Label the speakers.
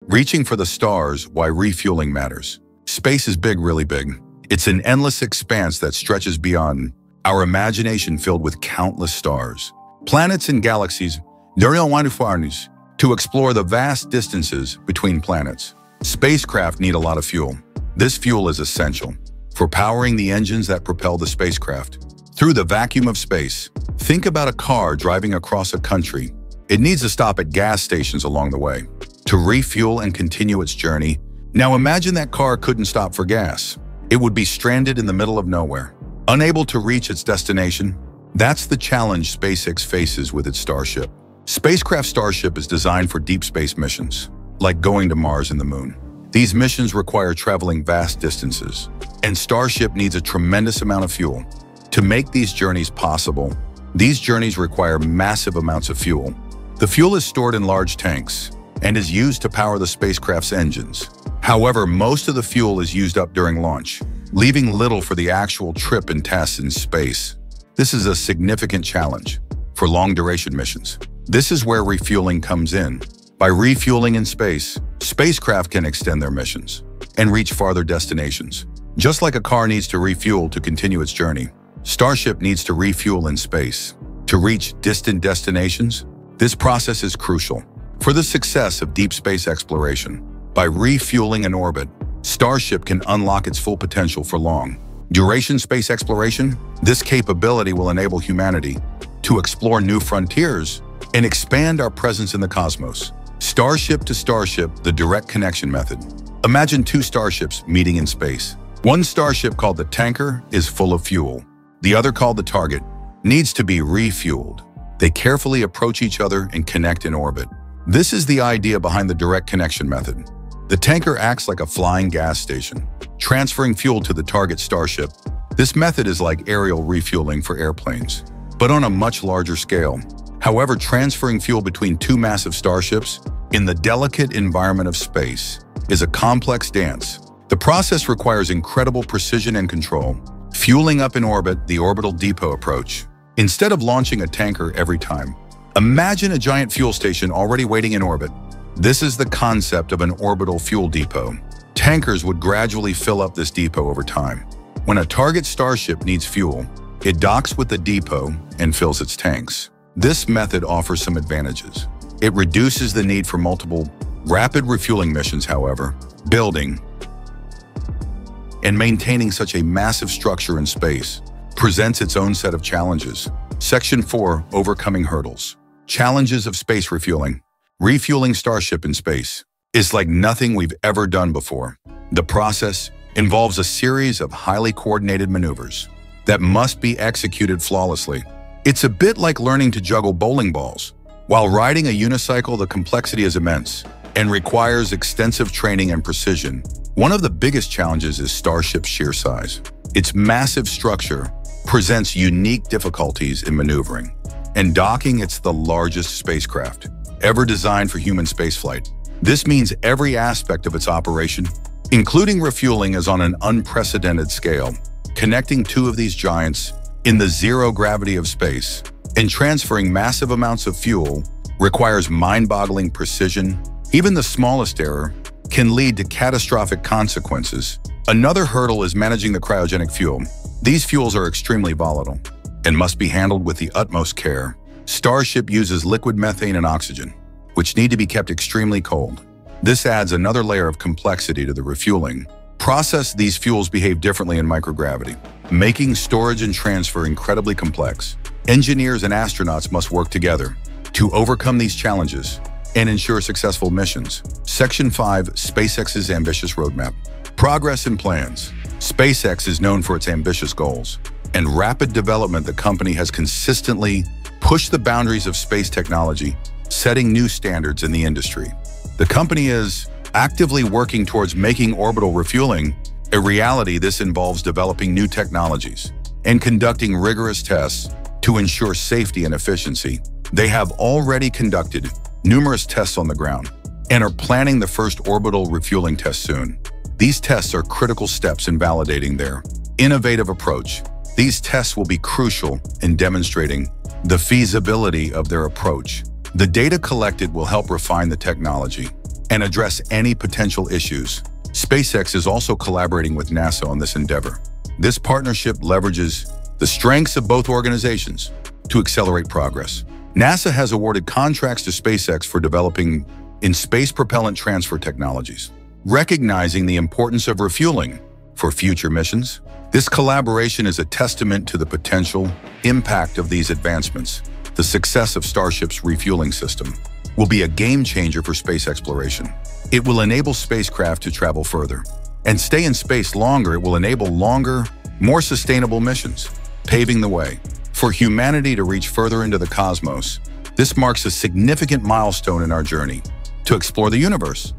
Speaker 1: Reaching for the stars, why refueling matters. Space is big, really big. It's an endless expanse that stretches beyond our imagination, filled with countless stars, planets and galaxies, to explore the vast distances between planets. Spacecraft need a lot of fuel. This fuel is essential for powering the engines that propel the spacecraft through the vacuum of space. Think about a car driving across a country. It needs to stop at gas stations along the way to refuel and continue its journey. Now imagine that car couldn't stop for gas. It would be stranded in the middle of nowhere, unable to reach its destination. That's the challenge SpaceX faces with its Starship. Spacecraft Starship is designed for deep space missions, like going to Mars and the Moon. These missions require traveling vast distances, and Starship needs a tremendous amount of fuel. To make these journeys possible, these journeys require massive amounts of fuel. The fuel is stored in large tanks and is used to power the spacecraft's engines. However, most of the fuel is used up during launch, leaving little for the actual trip and tests in space. This is a significant challenge for long-duration missions. This is where refueling comes in. By refueling in space, spacecraft can extend their missions and reach farther destinations. Just like a car needs to refuel to continue its journey, Starship needs to refuel in space to reach distant destinations. This process is crucial for the success of deep space exploration. By refueling in orbit, Starship can unlock its full potential for long-duration space exploration. This capability will enable humanity to explore new frontiers and expand our presence in the cosmos. Starship to Starship, the direct connection method. Imagine two starships meeting in space. One starship, called the tanker, is full of fuel. The other, called the target, needs to be refueled. They carefully approach each other and connect in orbit. This is the idea behind the direct connection method. The tanker acts like a flying gas station, transferring fuel to the target starship. This method is like aerial refueling for airplanes, but on a much larger scale. However, transferring fuel between two massive starships in the delicate environment of space is a complex dance. The process requires incredible precision and control. Fueling up in orbit, the orbital depot approach. Instead of launching a tanker every time, imagine a giant fuel station already waiting in orbit. This is the concept of an orbital fuel depot. Tankers would gradually fill up this depot over time. When a target starship needs fuel, it docks with the depot and fills its tanks. This method offers some advantages. It reduces the need for multiple rapid refueling missions. However, building and maintaining such a massive structure in space presents its own set of challenges. Section 4. Overcoming hurdles. Challenges of space refueling. Refueling Starship in space is like nothing we've ever done before. The process involves a series of highly coordinated maneuvers that must be executed flawlessly. It's a bit like learning to juggle bowling balls. While riding a unicycle, the complexity is immense and requires extensive training and precision. One of the biggest challenges is Starship's sheer size. Its massive structure presents unique difficulties in maneuvering and docking. It's the largest spacecraft ever designed for human spaceflight. This means every aspect of its operation, including refueling, is on an unprecedented scale. Connecting two of these giants in the zero gravity of space and transferring massive amounts of fuel requires mind-boggling precision. Even the smallest error can lead to catastrophic consequences. Another hurdle is managing the cryogenic fuel. These fuels are extremely volatile and must be handled with the utmost care. Starship uses liquid methane and oxygen, which need to be kept extremely cold. This adds another layer of complexity to the refueling process. These fuels behave differently in microgravity, making storage and transfer incredibly complex. Engineers and astronauts must work together to overcome these challenges and ensure successful missions. Section 5. SpaceX's ambitious roadmap. Progress and plans. SpaceX is known for its ambitious goals and rapid development. The company has consistently pushed the boundaries of space technology, setting new standards in the industry. The company is actively working towards making orbital refueling a reality. This involves developing new technologies and conducting rigorous tests to ensure safety and efficiency. They have already conducted numerous tests on the ground and are planning the first orbital refueling test soon. These tests are critical steps in validating their innovative approach. These tests will be crucial in demonstrating the feasibility of their approach. The data collected will help refine the technology and address any potential issues. SpaceX is also collaborating with NASA on this endeavor. This partnership leverages the strengths of both organizations to accelerate progress. NASA has awarded contracts to SpaceX for developing in-space propellant transfer technologies, recognizing the importance of refueling for future missions. This collaboration is a testament to the potential impact of these advancements. The success of Starship's refueling system will be a game changer for space exploration. It will enable spacecraft to travel further and stay in space longer. It will enable longer, more sustainable missions, paving the way for humanity to reach further into the cosmos. This marks a significant milestone in our journey to explore the universe.